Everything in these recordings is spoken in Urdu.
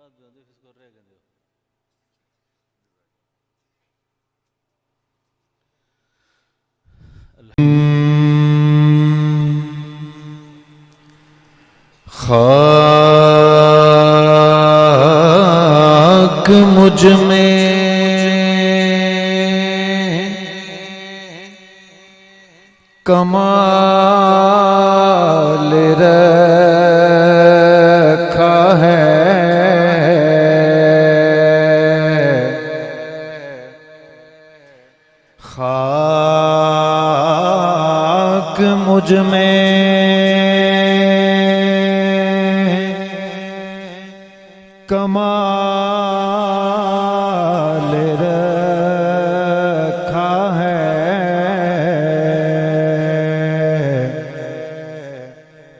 خاک مجھ میں کمال رکھا ہے، خاک مجھ میں کمال رکھا ہے،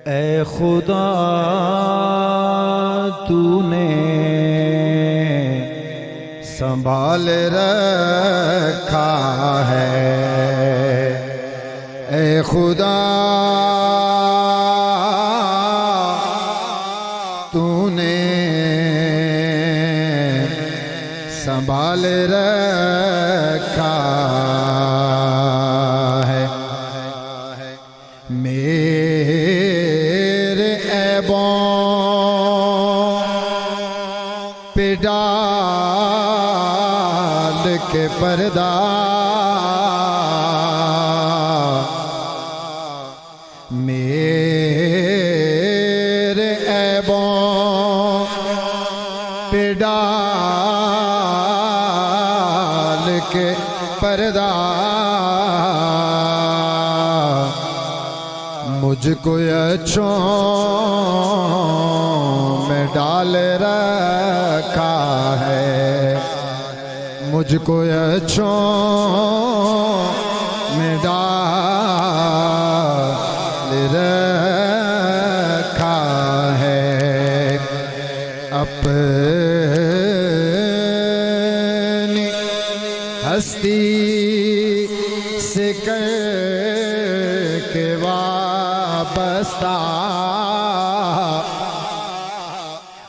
اے خدا تو نے سنبھال رکھا ہے، اے خدا تو نے سنبھال رکھا ہے، میرے عیبوں پہ ڈال کے پردہ، میرے عیبوں پہ ڈال کے پردہ، مجھ کو اچھوں میں ڈال رکھا ہے، مجھ کو اچھوں میں ڈال رکھا ہے، اپنی ہستی سے کر کے وابستہ،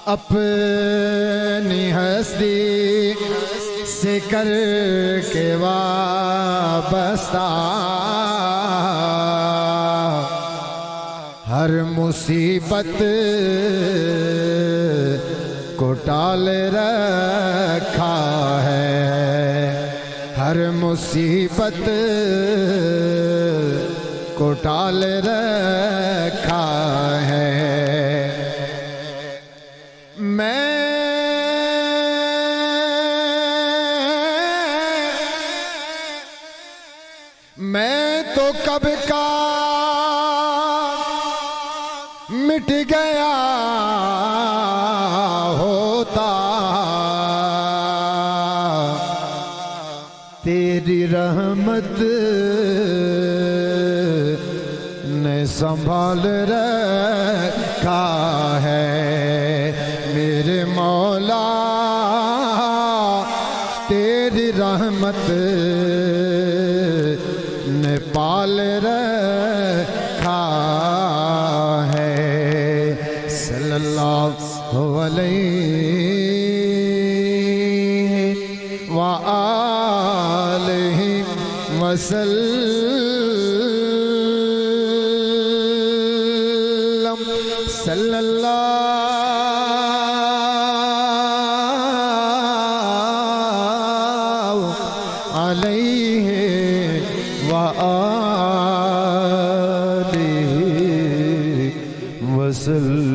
اپنی ہستی سے کر کے وابستہ، ہر مصیبت کو ٹال رکھا ہے، ہر مصیبت کو ٹال رکھا ہے، میں تو کب کا مٹ گیا ہوتا، تیری رحمت نے سنبھال رکھا ہے، میرے مولا تیری رحمت نے پال رکھا ہے، صلی اللہ علیہ وآلہ وسلم، صلی اللہ علیہ وآلہ وسلم۔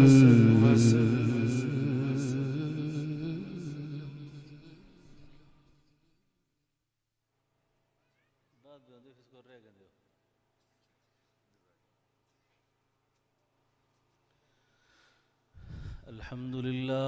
الحمدللہ